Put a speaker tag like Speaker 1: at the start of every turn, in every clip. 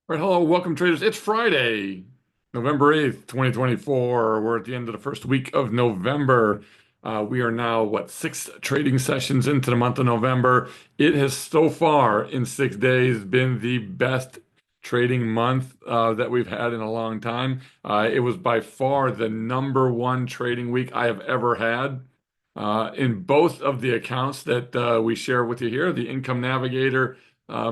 Speaker 1: All right, hello, welcome traders. It's Friday, November 8th, 2024. We're at the end of the first week of November. We are now, six trading sessions into the month of November. It has so far in 6 days been the best trading month that we've had in a long time. It was by far the number one trading week I have ever had. In both of the accounts that we share with you here, the Income Navigator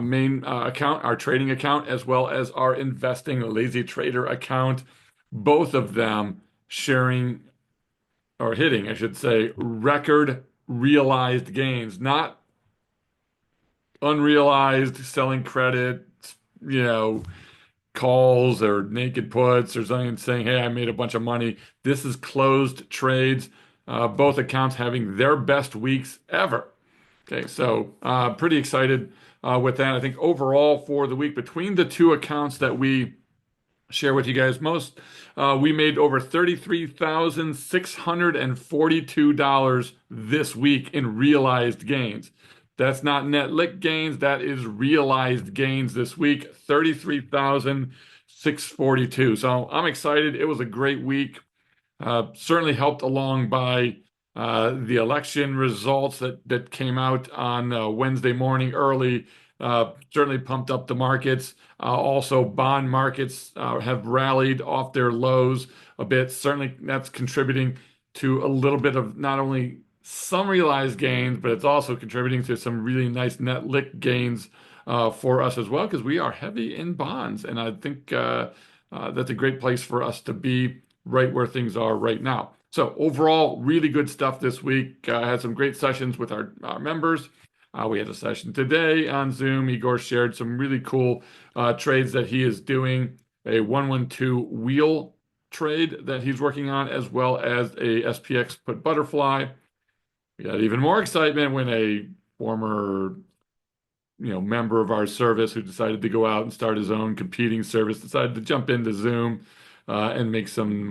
Speaker 1: main account, our trading account, as well as our investing lazy trader account, both of them sharing or hitting, I should say, record realized gains, not unrealized selling credit, you know, calls or naked puts or something saying, hey, I made a bunch of money. This is closed trades, both accounts having their best weeks ever. Okay, so pretty excited with that. I think overall for the week between the two accounts that we share with you guys most, we made over $33,642 this week in realized gains. That's not net lick gains, that is realized gains this week, 33,642. So I'm excited. It was a great week. Certainly helped along by the election results that came out on Wednesday morning early. Certainly pumped up the markets. Also, bond markets have rallied off their lows a bit. Certainly, that's contributing to a little bit of not only some realized gains, but it's also contributing to some really nice net lick gains for us as well, because we are heavy in bonds. And I think that's a great place for us to be right where things are right now. So overall, really good stuff this week. Had some great sessions with our members. We had a session today on Zoom. Igor shared some really cool trades that he is doing, a 112 wheel trade that he's working on, as well as a SPX put butterfly. We got even more excitement when a former member of our service who decided to go out and start his own competing service decided to jump into Zoom and make some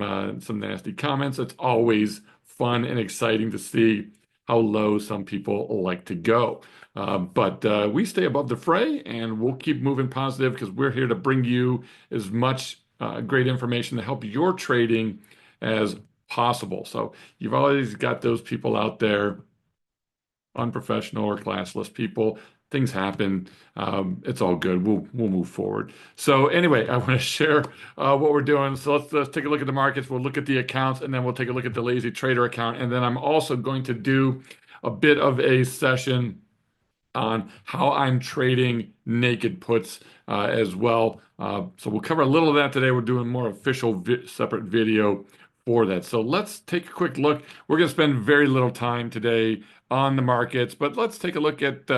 Speaker 1: nasty comments. It's always fun and exciting to see how low some people like to go. But we stay above the fray and we'll keep moving positive because we're here to bring you as much great information to help your trading as possible. So you've always got those people out there, unprofessional or classless people. Things happen. It's all good. We'll move forward. So anyway, I want to share what we're doing. So let's take a look at the markets. We'll look at the accounts, and then we'll take a look at the lazy trader account. And then I'm also going to do a bit of a session on how I'm trading naked puts as well. So we'll cover a little of that today. We're doing more official separate video for that. So let's take a quick look. We're going to spend very little time today on the markets, but let's take a look at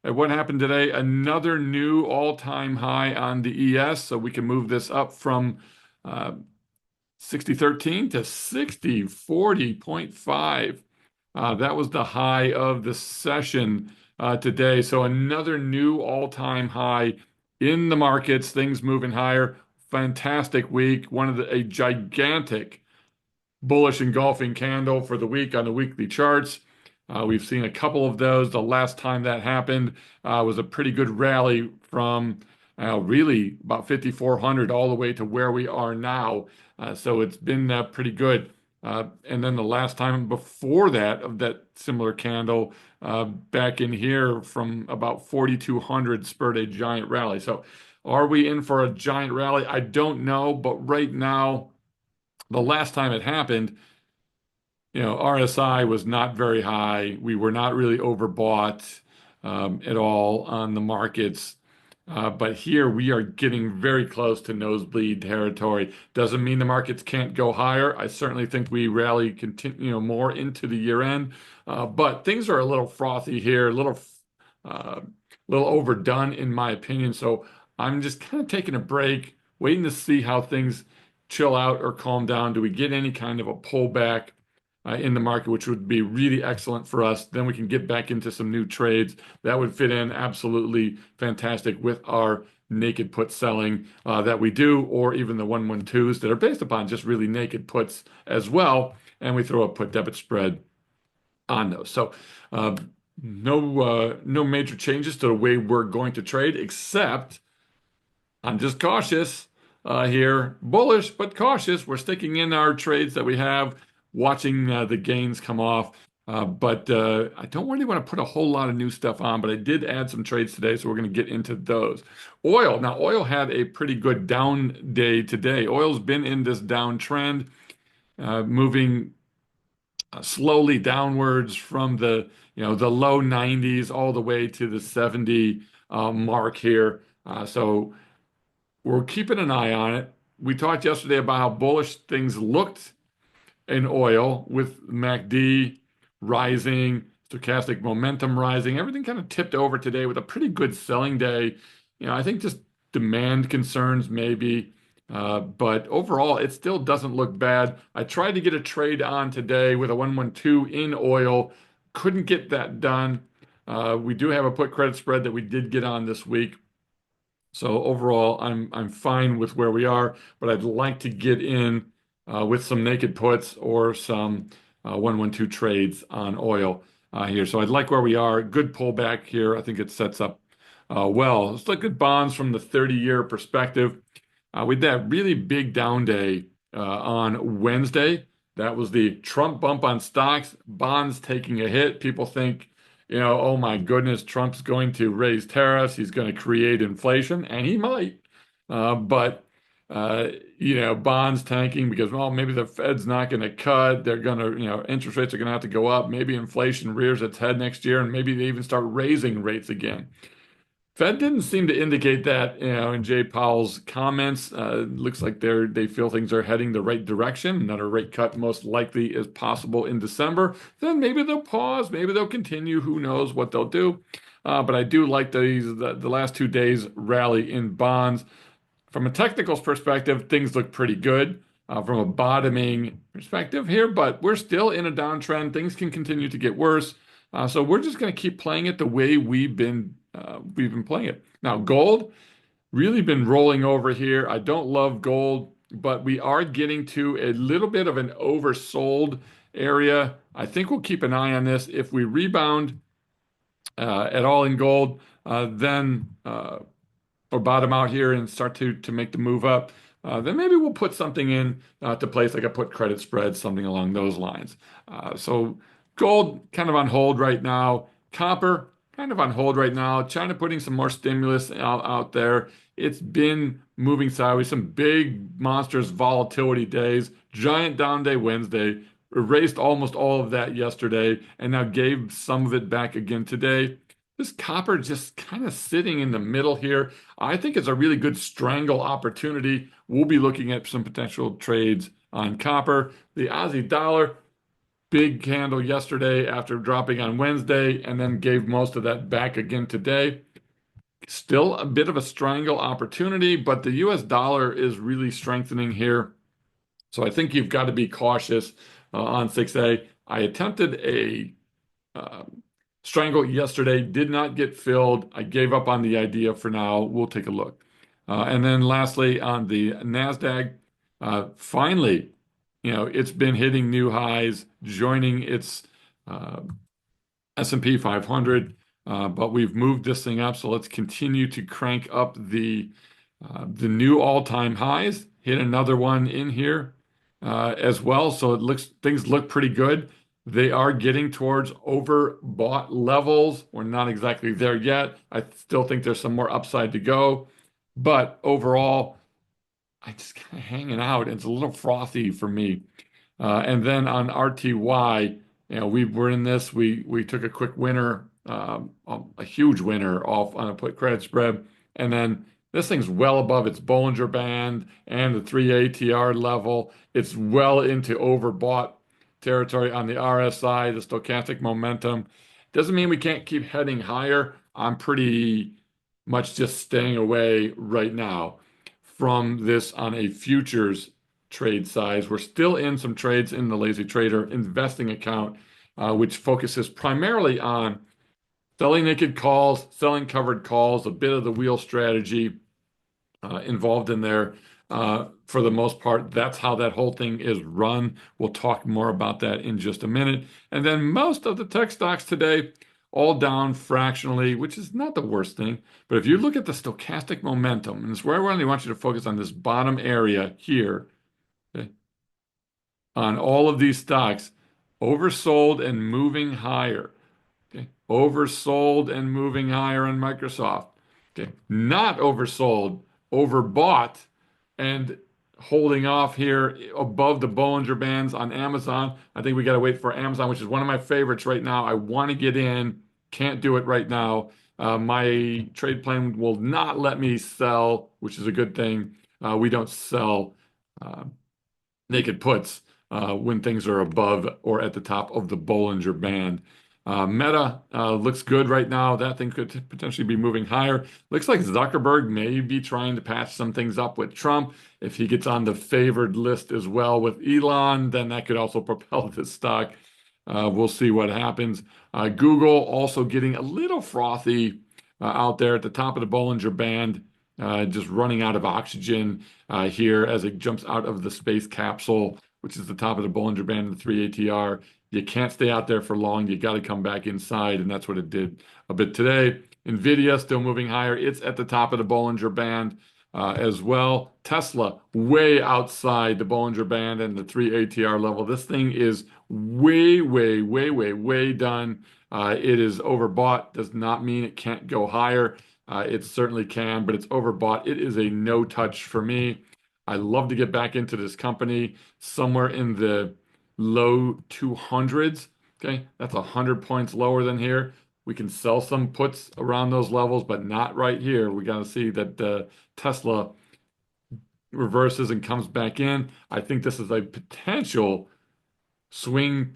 Speaker 1: what happened today. Another new all-time high on the ES. So we can move this up from 60.13 to 60.40.5. That was the high of the session today. So another new all-time high in the markets, things moving higher. Fantastic week. A gigantic bullish engulfing candle for the week on the weekly charts. We've seen a couple of those. The last time that happened was a pretty good rally from really about 5,400 all the way to where we are now. So it's been pretty good. And then the last time before that of that similar candle back in here from about 4,200 spurred a giant rally. So are we in for a giant rally? I don't know, but right now, the last time it happened, RSI was not very high. We were not really overbought at all on the markets. But here we are getting very close to nosebleed territory. Doesn't mean the markets can't go higher. I certainly think we rally continue, more into the year end. But things are a little frothy here, little overdone in my opinion. So I'm just kind of taking a break, waiting to see how things chill out or calm down. Do we get any kind of a pullback in the market, which would be really excellent for us? Then we can get back into some new trades. That would fit in absolutely fantastic with our naked put selling that we do, or even the 112s that are based upon just really naked puts as well. And we throw a put debit spread on those. So no major changes to the way we're going to trade, except I'm just cautious here. Bullish, but cautious. We're sticking in our trades that we have, watching the gains come off. But I don't really want to put a whole lot of new stuff on, but I did add some trades today, so we're going to get into those. Oil. Now, oil had a pretty good down day today. Oil's been in this downtrend, moving slowly downwards from the low 90s all the way to the 70 mark here. So we're keeping an eye on it. We talked yesterday about how bullish things looked in oil with MACD rising, stochastic momentum rising. Everything kind of tipped over today with a pretty good selling day. I think just demand concerns maybe. But overall, it still doesn't look bad. I tried to get a trade on today with a 112 in oil. Couldn't get that done. We do have a put credit spread that we did get on this week. So overall, I'm fine with where we are, but I'd like to get in with some naked puts or some 112 trades on oil here. So I'd like where we are. Good pullback here. I think it sets up well. Let's look at bonds from the 30-year perspective. We had that really big down day on Wednesday. That was the Trump bump on stocks, bonds taking a hit. People think, oh my goodness, Trump's going to raise tariffs. He's going to create inflation, and he might. But bonds tanking because, well, maybe the Fed's not going to cut. They're going to, interest rates are going to have to go up. Maybe inflation rears its head next year, and maybe they even start raising rates again. Fed didn't seem to indicate that, in Jay Powell's comments. Looks like they feel things are heading the right direction. Another rate cut most likely is possible in December. Then maybe they'll pause. Maybe they'll continue. Who knows what they'll do? But I do like the last 2 days rally in bonds. From a technicals perspective, things look pretty good. From a bottoming perspective here, but we're still in a downtrend. Things can continue to get worse. So we're just going to keep playing it the way we've been playing it. Now, gold really been rolling over here. I don't love gold, but we are getting to a little bit of an oversold area. I think we'll keep an eye on this. If we rebound at all in gold, then or bottom out here and start to make the move up, then maybe we'll put something in to place, like a put credit spread, something along those lines. So gold kind of on hold right now. Copper kind of on hold right now. China putting some more stimulus out there. It's been moving sideways. Some big monstrous volatility days. Giant down day Wednesday. Erased almost all of that yesterday and now gave some of it back again today. This copper just kind of sitting in the middle here. I think it's a really good strangle opportunity. We'll be looking at some potential trades on copper. The Aussie dollar, big candle yesterday after dropping on Wednesday and then gave most of that back again today. Still a bit of a strangle opportunity, but the US dollar is really strengthening here. So I think you've got to be cautious on 6A. I attempted a strangle yesterday, did not get filled. I gave up on the idea for now. We'll take a look. And then lastly, on the NASDAQ, finally, it's been hitting new highs, joining its S&P 500, but we've moved this thing up. So let's continue to crank up the new all-time highs. Hit another one in here as well. So things look pretty good. They are getting towards overbought levels. We're not exactly there yet. I still think there's some more upside to go. But overall, I just kind of hanging out. It's a little frothy for me. And then on RTY, we were in this. We took a quick winner, a huge winner off on a put credit spread. And then this thing's well above its Bollinger Band and the 3 ATR level. It's well into overbought territory on the RSI, the stochastic momentum. Doesn't mean we can't keep heading higher. I'm pretty much just staying away right now from this on a futures trade size. We're still in some trades in the Lazy Trader investing account, which focuses primarily on selling naked calls, selling covered calls, a bit of the wheel strategy involved in there. For the most part, that's how that whole thing is run. We'll talk more about that in just a minute. And then most of the tech stocks today all down fractionally, which is not the worst thing. But if you look at the stochastic momentum, and it's where I really want you to focus on this bottom area here, okay, on all of these stocks, oversold and moving higher. Okay. Oversold and moving higher on Microsoft. Okay. Not oversold, overbought and holding off here above the Bollinger Bands on Amazon. I think we got to wait for Amazon, which is one of my favorites right now. I want to get in, can't do it right now. My trade plan will not let me sell, which is a good thing. We don't sell uh, naked puts when things are above or at the top of the Bollinger Band. Meta looks good right now. That thing could potentially be moving higher. Looks like Zuckerberg may be trying to patch some things up with Trump. If he gets on the favored list as well with Elon, then that could also propel this stock. We'll see what happens. Google also getting a little frothy out there at the top of the Bollinger Band, just running out of oxygen here as it jumps out of the space capsule, which is the top of the Bollinger Band and the 3 ATR. You can't stay out there for long. You got to come back inside, and that's what it did a bit today. Nvidia still moving higher. It's at the top of the Bollinger Band as well. Tesla way outside the Bollinger Band and the 3 ATR level. This thing is way done. It is overbought. Does not mean it can't go higher. It certainly can, but it's overbought. It is a no touch for me. I love to get back into this company somewhere in the low 200s. Okay, that's 100 points lower than here. We can sell some puts around those levels, but not right here. We got to see that Tesla reverses and comes back in. I think this is a potential swing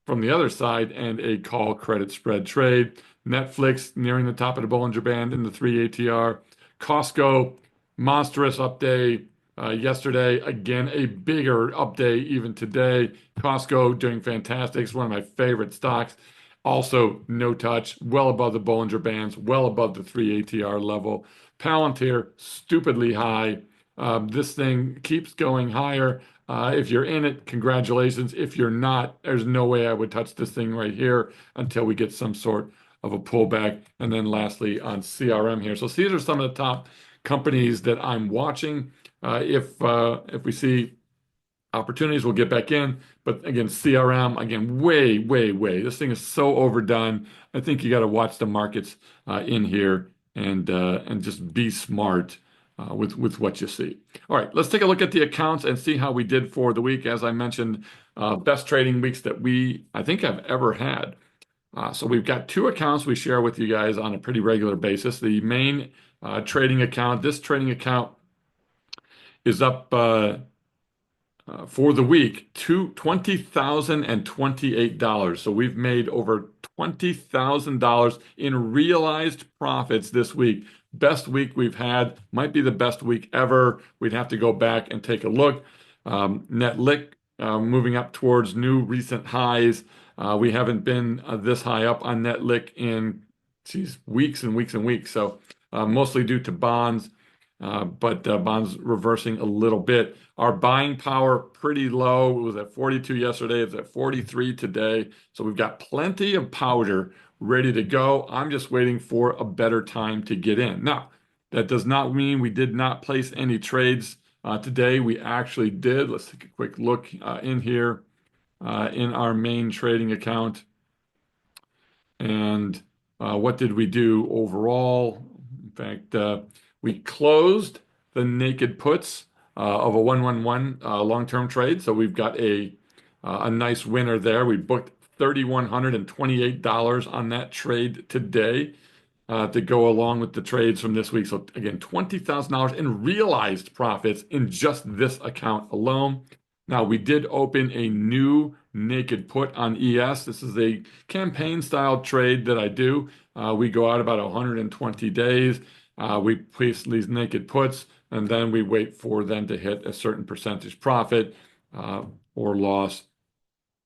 Speaker 1: from the other side and a call credit spread trade. Netflix nearing the top of the Bollinger Band in the 3 ATR. Costco, monstrous update yesterday. Again, a bigger update even today. Costco doing fantastic. It's one of my favorite stocks. Also, no touch, well above the Bollinger Bands, well above the 3 ATR level. Palantir, stupidly high. This thing keeps going higher. If you're in it, congratulations. If you're not, there's no way I would touch this thing right here until we get some sort of a pullback. And then lastly, on CRM here. So these are some of the top companies that I'm watching. If we see opportunities, we'll get back in. But again, CRM, again, way. This thing is so overdone. I think you got to watch the markets in here and just be smart with what you see. All right, let's take a look at the accounts and see how we did for the week. As I mentioned, best trading weeks that I think I've ever had. So we've got two accounts we share with you guys on a pretty regular basis. The main trading account, this trading account is up for the week to $20,028. So we've made over $20,000 in realized profits this week. Best week we've had, might be the best week ever. We'd have to go back and take a look. Net lick moving up towards new recent highs. We haven't been this high up on net lick in weeks and weeks. So mostly due to bonds. But bonds reversing a little bit. Our buying power pretty low. It was at 42 yesterday. It's at 43 today. So we've got plenty of powder ready to go. I'm just waiting for a better time to get in. Now, that does not mean we did not place any trades today. We actually did. Let's take a quick look in here in our main trading account. And what did we do overall? In fact, we closed the naked puts of a 111 long-term trade. So we've got a nice winner there. We booked $3,128 on that trade today to go along with the trades from this week. So again, $20,000 in realized profits in just this account alone. Now, we did open a new naked put on ES. This is a campaign style trade that I do. We go out about 120 days. We place these naked puts, and then we wait for them to hit a certain percentage profit or loss,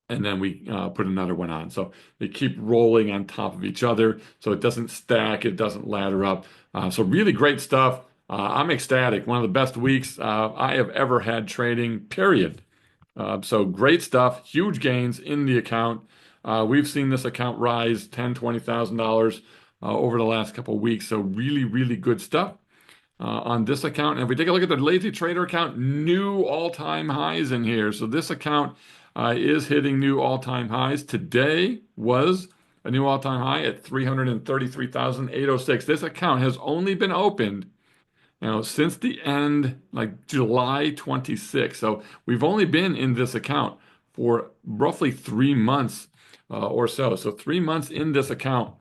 Speaker 1: and then we put another one on. So they keep rolling on top of each other, so it doesn't stack, it doesn't ladder up. So really great stuff. I'm ecstatic. One of the best weeks I have ever had trading, period. So great stuff, huge gains in the account. We've seen this account rise $10,000, $20,000 over the last couple of weeks. So really, really good stuff on this account. And if we take a look at the Lazy Trader account, new all-time highs in here. So this account is hitting new all-time highs. Today was a new all-time high at 333,806. This account has only been opened, since the end, like July 26th. So we've only been in this account for roughly 3 months or so. So 3 months in this account,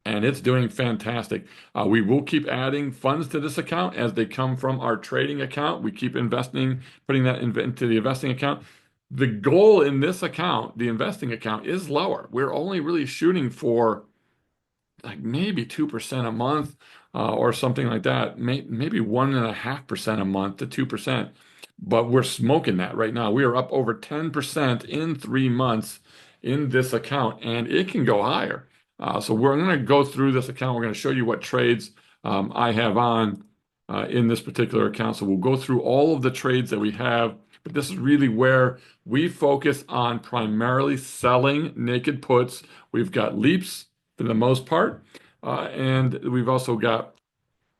Speaker 1: and it's doing fantastic. We will keep adding funds to this account as they come from our trading account. We keep investing, putting that into the investing account. The goal in this account, the investing account, is lower. We're only really shooting for like maybe 2% a month or something like that, maybe 1.5% a month to 2%. But we're smoking that right now. We are up over 10% in 3 months in this account, and it can go higher. So we're going to go through this account. We're going to show you what trades I have on in this particular account. So we'll go through all of the trades that we have, but this is really where we focus on primarily selling naked puts. We've got leaps for the most part, and we've also got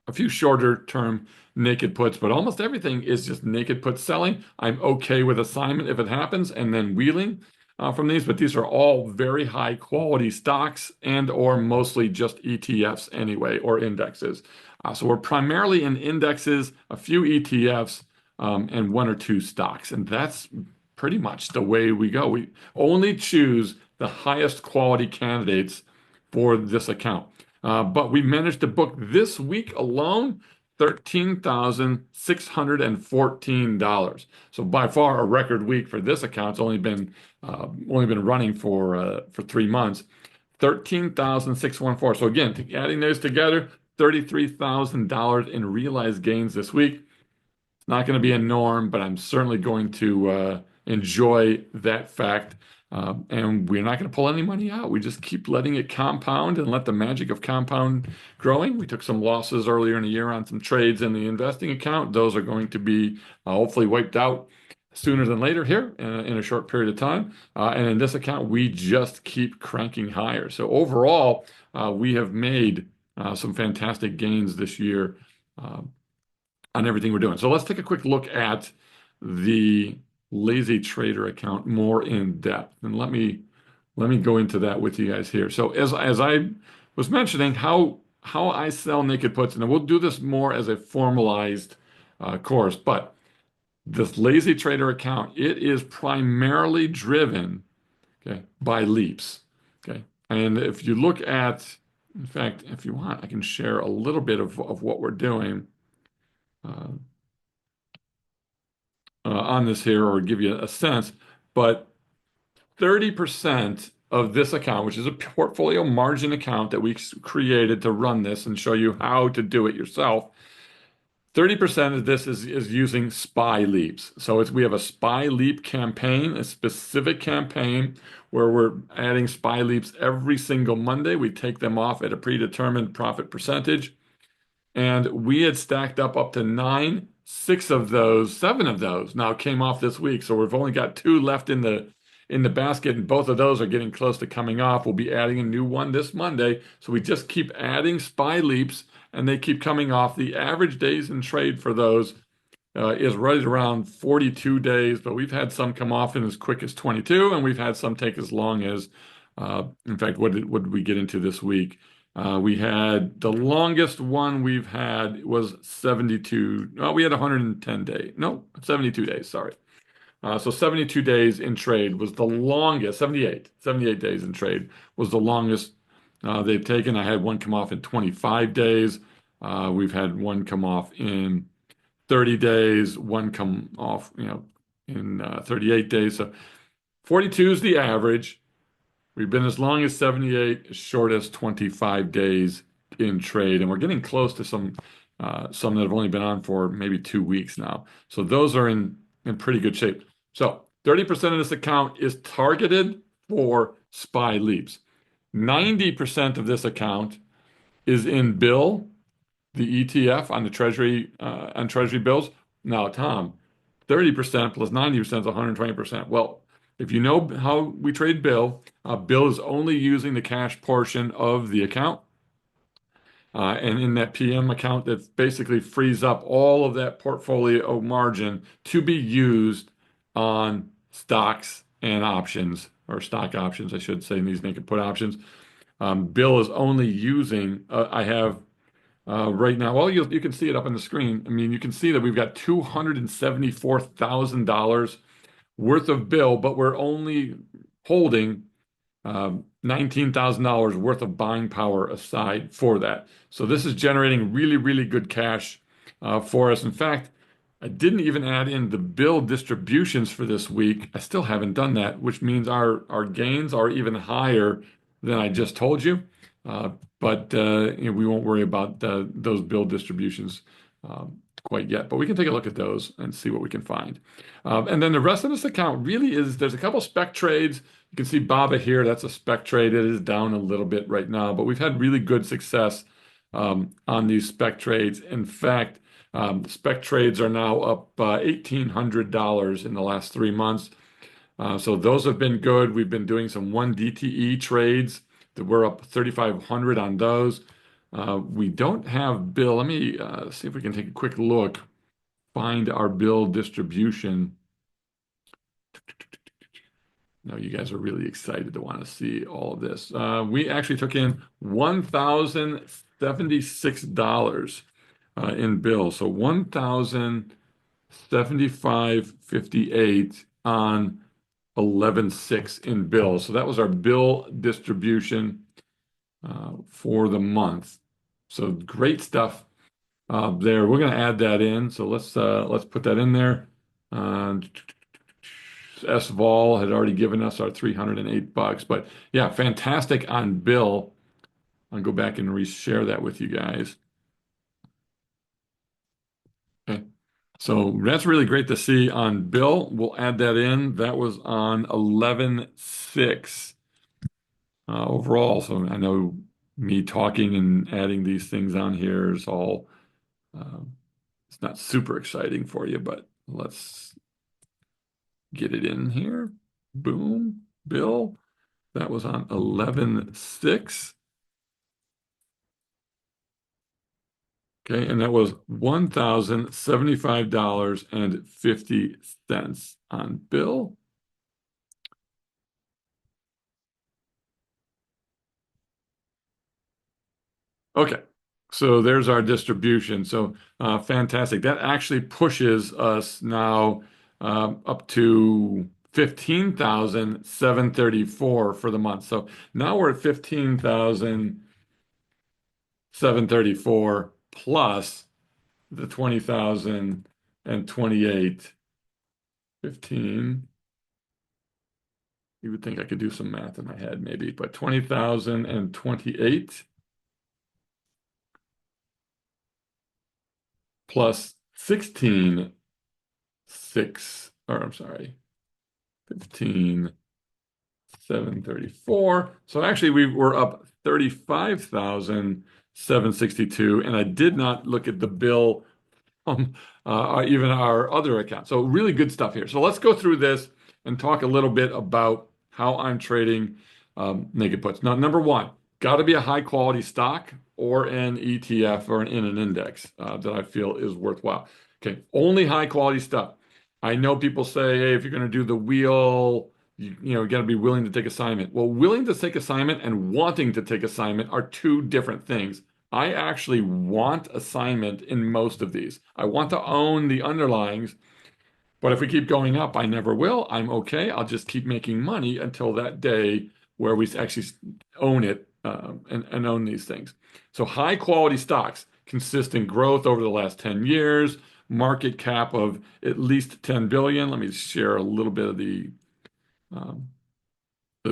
Speaker 1: a few shorter term naked puts, but almost everything is just naked put selling. I'm okay with assignment if it happens, and then wheeling from these, but these are all very high quality stocks and or mostly just ETFs anyway, or indexes. So we're primarily in indexes, a few ETFs, and one or two stocks. And that's pretty much the way we go. We only choose the highest quality candidates for this account. But we managed to book this week alone $13,614. So by far a record week for this account. It's only been running for 3 months. 13,614. So again, adding those together, $33,000 in realized gains this week. It's not going to be a norm, but I'm certainly going to enjoy that fact. And we're not going to pull any money out. We just keep letting it compound and let the magic of compound growing. We took some losses earlier in the year on some trades in the investing account. Those are going to be hopefully wiped out sooner than later here in a short period of time. And in this account, we just keep cranking higher. So overall, we have made some fantastic gains this year on everything we're doing. So let's take a quick look at the Lazy Trader account more in depth, and let me go into that with you guys here. So as I was mentioning, how I sell naked puts, and we'll do this more as a formalized course, but this Lazy Trader account, it is primarily driven, okay, by leaps. Okay, and if you look at, in fact, if you want, I can share a little bit of what we're doing on this here, or give you a sense. But 30% of this account, which is a portfolio margin account that we created to run this and show you how to do it yourself, 30% of this is using SPY leaps. So we have a SPY leap campaign, a specific campaign where we're adding SPY leaps every single Monday. We take them off at a predetermined profit percentage. And we had stacked up to 9, 6 of those, 7 of those now came off this week. So we've only got 2 left in the basket, and both of those are getting close to coming off. We'll be adding a new one this Monday. So we just keep adding SPY leaps, and they keep coming off. The average days in trade for those is right around 42 days, but we've had some come off in as quick as 22, and we've had some take as long as, in fact, what did we get into this week? We had the longest one we've had was 72. Oh, we had 110 days. No, 72 days. Sorry. So 72 days in trade was the longest. 78 days in trade was the longest they've taken. I had one come off in 25 days. We've had one come off in 30 days. One come off, in 38 days. So 42 is the average. We've been as long as 78, as short as 25 days in trade, and we're getting close to some that have only been on for maybe 2 weeks now. So those are in pretty good shape. So 30% of this account is targeted for SPY leaps. 90% of this account is in bill, the ETF on the Treasury on Treasury bills. Now, Tom, 30% plus 90% is 120%. Well, if you know how we trade Bill, Bill is only using the cash portion of the account. And in that PM account, that basically frees up all of that portfolio margin to be used on stocks and options, or stock options, I should say, in these naked put options. Bill is only using, I have right now, well, you can see it up on the screen. I mean, you can see that we've got $274,000 worth of Bill, but we're only holding $19,000 worth of buying power aside for that. So this is generating really, really good cash for us. In fact, I didn't even add in the bill distributions for this week. I still haven't done that, which means our gains are even higher than I just told you. But we won't worry about those bill distributions quite yet. But we can take a look at those and see what we can find. And then the rest of this account really is, there's a couple spec trades. You can see BABA here. That's a spec trade. It is down a little bit right now, but we've had really good success on these spec trades. In fact, spec trades are now up $1,800 in the last 3 months. So those have been good. We've been doing some 1 DTE trades that we're up 3,500 on those. We don't have bill. Let me see if we can take a quick look, find our bill distribution. No, you guys are really excited to want to see all of this. We actually took in $1,076 in bill. So 1,075.58 on 11/6 in bill. So that was our bill distribution for the month. So great stuff there. We're going to add that in. So let's put that in there. S-Vol had already given us our $308, but yeah, fantastic on bill. I'll go back and reshare that with you guys. Okay. So that's really great to see on bill. We'll add that in. That was on 11/6 overall. So I know me talking and adding these things on here is all, it's not super exciting for you, but let's get it in here. Boom, bill. That was on 11/6. Okay, and that was $1,075.50 on bill. Okay, so there's our distribution. So fantastic. That actually pushes us now up to 15,734 for the month. So now we're at 15,734 plus the 20,028. 15. You would think I could do some math in my head maybe, but 20,028 plus 16,6, or I'm sorry, 15,734. So actually we were up 35,762, and I did not look at the bill even our other account. So really good stuff here. So let's go through this and talk a little bit about how I'm trading naked puts. Now, number one, got to be a high quality stock or an ETF or in an index that I feel is worthwhile. Okay, only high quality stuff. I know people say, hey, if you're going to do the wheel, you got to be willing to take assignment. Well, willing to take assignment and wanting to take assignment are two different things. I actually want assignment in most of these. I want to own the underlyings, but if we keep going up, I never will. I'm okay. I'll just keep making money until that day where we actually own it and own these things. So high quality stocks, consistent growth over the last 10 years, market cap of at least 10 billion. Let me share a little bit of the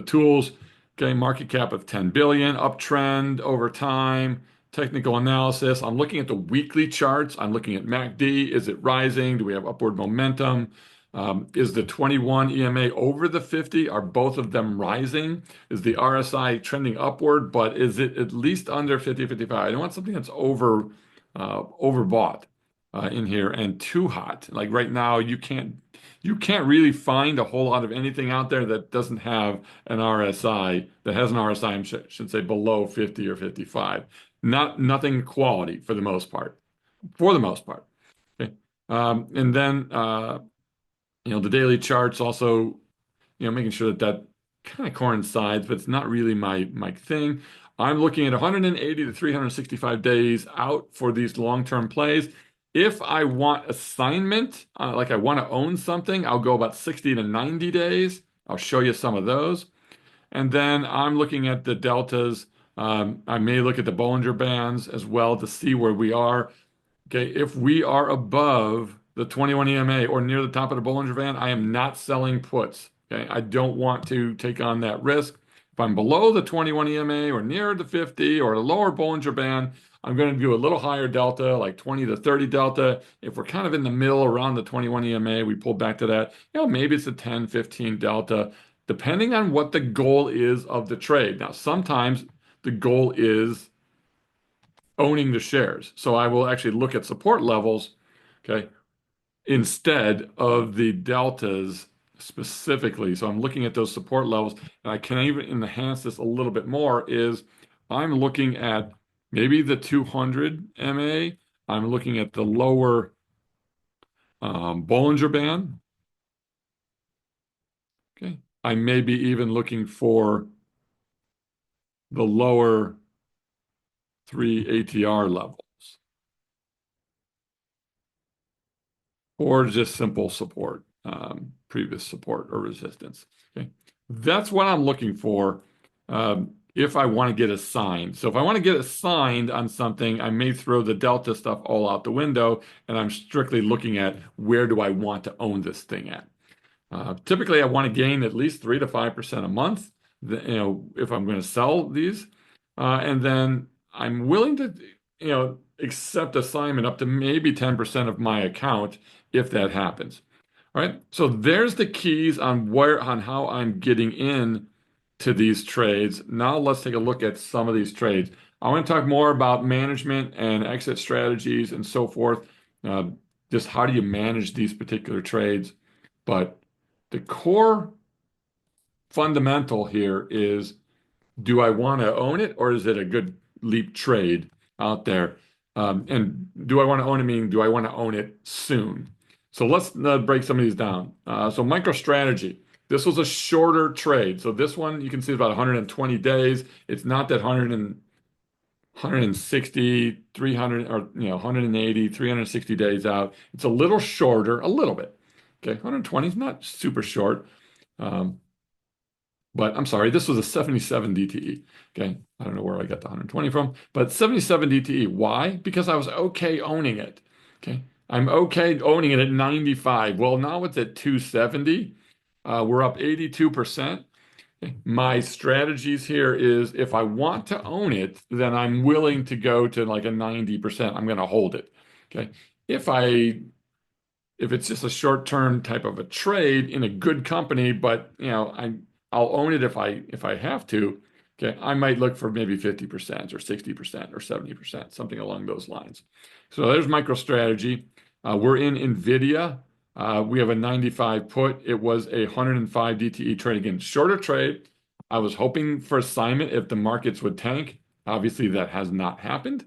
Speaker 1: tools. Okay, market cap of 10 billion, uptrend over time, technical analysis. I'm looking at the weekly charts. I'm looking at MACD. Is it rising? Do we have upward momentum? Is the 21 EMA over the 50? Are both of them rising? Is the RSI trending upward, but is it at least under 50, 55? I don't want something that's overbought. in here and too hot. Like right now, you can't really find a whole lot of anything out there that doesn't have an RSI that has an RSI, should say below 50 or 55. Nothing quality for the most part. For the most part. Okay. And then the daily charts also, making sure that that kind of coincides, but it's not really my thing. I'm looking at 180 to 365 days out for these long-term plays. If I want assignment, like I want to own something, I'll go about 60 to 90 days. I'll show you some of those. And then I'm looking at the deltas. I may look at the Bollinger Bands as well to see where we are. Okay, if we are above the 21 EMA or near the top of the Bollinger Band, I am not selling puts. Okay, I don't want to take on that risk. If I'm below the 21 EMA or near the 50 or the lower Bollinger Band, I'm going to do a little higher delta, like 20 to 30 delta. If we're kind of in the middle around the 21 EMA, we pull back to that. Maybe it's a 10, 15 delta, depending on what the goal is of the trade. Now, sometimes the goal is owning the shares. So I will actually look at support levels, okay, instead of the deltas specifically. So I'm looking at those support levels, and I can even enhance this a little bit more, is I'm looking at maybe the 200 MA. I'm looking at the lower Bollinger Band. Okay. I may be even looking for the lower 3 ATR levels, or just simple support, previous support or resistance. Okay, that's what I'm looking for if I want to get assigned. So if I want to get assigned on something, I may throw the delta stuff all out the window, and I'm strictly looking at where do I want to own this thing at. Typically, I want to gain at least 3 to 5% a month, if I'm going to sell these. And then I'm willing to, accept assignment up to maybe 10% of my account if that happens. All right. So there's the keys on how I'm getting in to these trades. Now let's take a look at some of these trades. I want to talk more about management and exit strategies and so forth. Uh, just how do you manage these particular trades? But the core fundamental here is, do I want to own it, or is it a good leap trade out there? And do I want to own it, meaning do I want to own it soon? So let's break some of these down. So MicroStrategy, this was a shorter trade. So this one, you can see, is about 120 days. It's not that 160, 300, or 180, 360 days out. It's a little shorter, a little bit. Okay, 120 is not super short. But I'm sorry, this was a 77 DTE. Okay, I don't know where I got the 120 from, but 77 DTE. Why? Because I was okay owning it. Okay, I'm okay owning it at 95. Well, now it's at 270. We're up 82%. Okay. My strategies here is, if I want to own it, then I'm willing to go to like a 90%. I'm going to hold it. Okay. If it's just a short-term type of a trade in a good company, but I'll own it if I have to. Okay, I might look for maybe 50% or 60% or 70%, something along those lines. So there's MicroStrategy. We're in NVIDIA. We have a 95 put. It was a 105 DTE trade. Again, shorter trade. I was hoping for assignment if the markets would tank. Obviously, that has not happened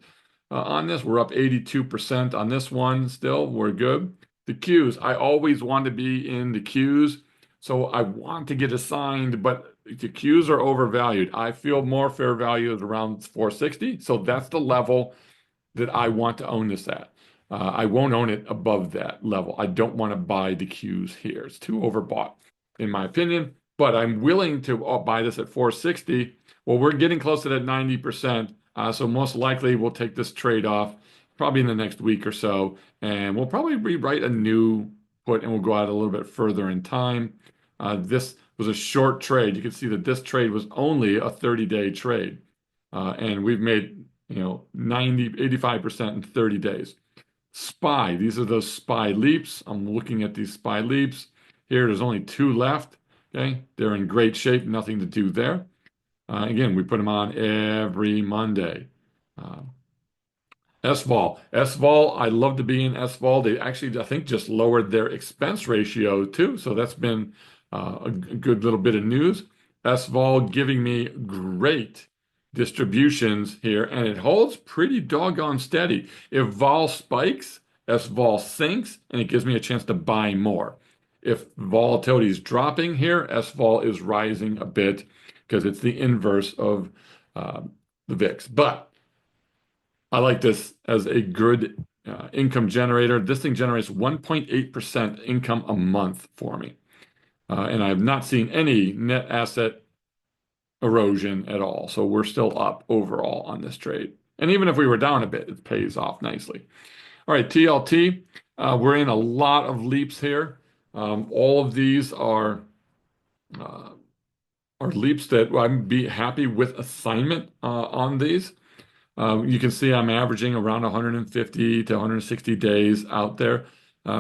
Speaker 1: on this. We're up 82% on this one still. We're good. The Qs, I always want to be in the Qs. So I want to get assigned, but the Qs are overvalued. I feel more fair value is around 460. So that's the level that I want to own this at. I won't own it above that level. I don't want to buy the Qs here. It's too overbought, in my opinion. But I'm willing to buy this at 460. Well, we're getting close to that 90%. So most likely we'll take this trade off probably in the next week or so. And we'll probably rewrite a new put, and we'll go out a little bit further in time. This was a short trade. You can see that this trade was only a 30-day trade. And we've made 90, 85% in 30 days. SPY, these are those SPY leaps. I'm looking at these SPY leaps. Here, there's only 2 left. Okay, they're in great shape, nothing to do there. Again, we put them on every Monday. S-Vol. S-Vol, I love to be in S-Vol. They actually, I think, just lowered their expense ratio too. So that's been a good little bit of news. S-Vol giving me great distributions here, and it holds pretty doggone steady. If vol spikes, S-Vol sinks, and it gives me a chance to buy more. If volatility is dropping here, S-Vol is rising a bit because it's the inverse of uh, the VIX. But I like this as a good income generator. This thing generates 1.8% income a month for me. And I have not seen any net asset erosion at all. So we're still up overall on this trade. And even if we were down a bit, it pays off nicely. All right, TLT, we're in a lot of leaps here. All of these uh, are leaps that I'm be happy with assignment on these. You can see I'm averaging around 150 to 160 days out there.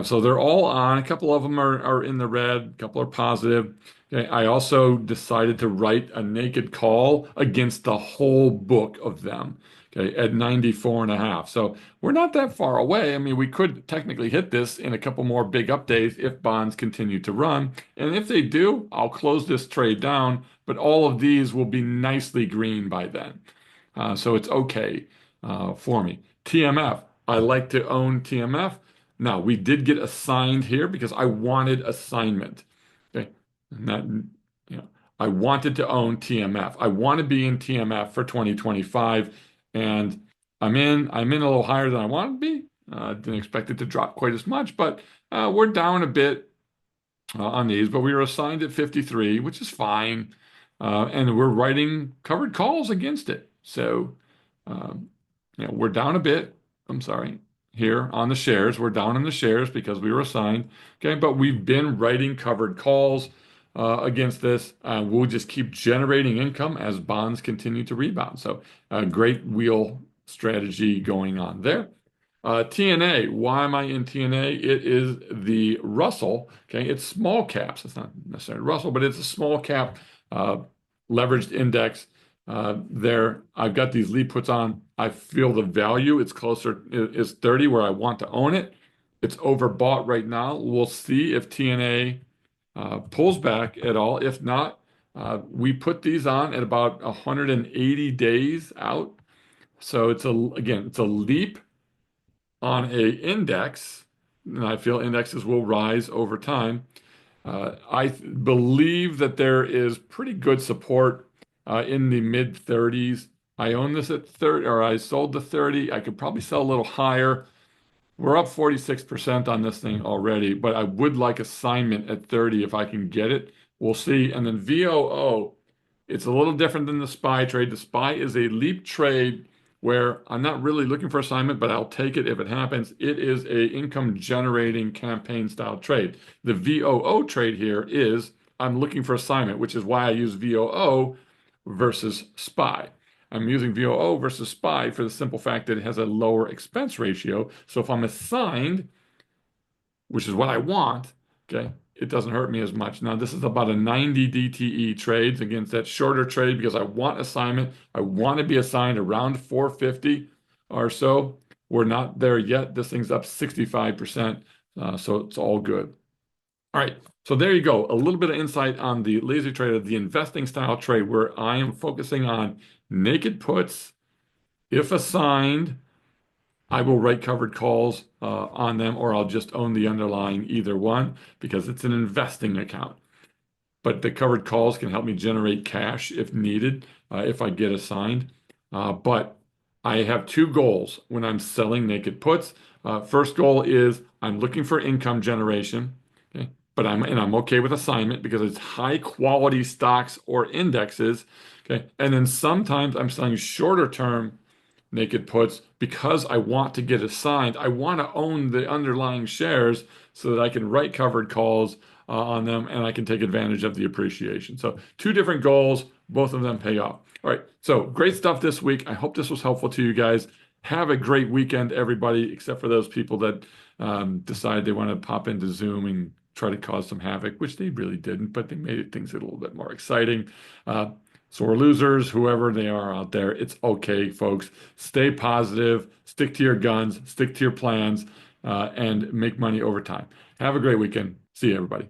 Speaker 1: So they're all on. A couple of them are in the red, a couple are positive. Okay. I also decided to write a naked call against the whole book of them, okay, at 94.5. So we're not that far away. I mean, we could technically hit this in a couple more big updates if bonds continue to run. And if they do, I'll close this trade down, but all of these will be nicely green by then. So it's okay for me. TMF, I like to own TMF. Now, we did get assigned here because I wanted assignment. Okay. And that, you know, I wanted to own TMF. I want to be in TMF for 2025, and I'm in a little higher than I want to be. Didn't expect it to drop quite as much, but we're down a bit on these, but we were assigned at 53, which is fine. And we're writing covered calls against it. So, um, we're down a bit. I'm sorry, here on the shares. We're down in the shares because we were assigned. Okay, but we've been writing covered calls against this. We'll just keep generating income as bonds continue to rebound. So, a great wheel strategy going on there. TNA, why am I in TNA? It is the Russell. Okay, it's small caps. It's not necessarily Russell, but it's a small cap uh, leveraged index. There, I've got these lead puts on. I feel the value. It's closer, is 30 where I want to own it. It's overbought right now. We'll see if TNA pulls back at all. If not, we put these on at about 180 days out. So it's a leap on a index, and I feel indexes will rise over time. I believe that there is pretty good support in the mid 30s. I own this at 30, or I sold the 30. I could probably sell a little higher. We're up 46% on this thing already, but I would like assignment at 30 if I can get it. We'll see. And then VOO, it's a little different than the SPY trade. The SPY is a leap trade where I'm not really looking for assignment, but I'll take it if it happens. It is a income generating campaign style trade. The VOO trade here is I'm looking for assignment, which is why I use VOO versus SPY. I'm using VOO versus SPY for the simple fact that it has a lower expense ratio. So if I'm assigned, which is what I want, okay, it doesn't hurt me as much. Now, this is about a 90 DTE trades against that shorter trade because I want assignment. I want to be assigned around 450 or so. We're not there yet. This thing's up 65%, so it's all good. All right, so there you go. A little bit of insight on the lazy trader, the investing style trade, where I am focusing on naked puts. If assigned, I will write covered calls on them, or I'll just own the underlying either one because it's an investing account. But the covered calls can help me generate cash if needed, if I get assigned. But I have two goals when I'm selling naked puts. First goal is I'm looking for income generation, okay? But I'm okay with assignment because it's high quality stocks or indexes, okay? And then sometimes I'm selling shorter term naked puts because I want to get assigned. I want to own the underlying shares so that I can write covered calls on them and I can take advantage of the appreciation. So, two different goals, both of them pay off. All right, so great stuff this week. I hope this was helpful to you guys. Have a great weekend, everybody, except for those people that decide they want to pop into Zoom and try to cause some havoc, which they really didn't, but they made things a little bit more exciting. Sore losers, whoever they are out there, it's okay, folks. Stay positive, stick to your guns, stick to your plans, and make money over time. Have a great weekend. See you, everybody.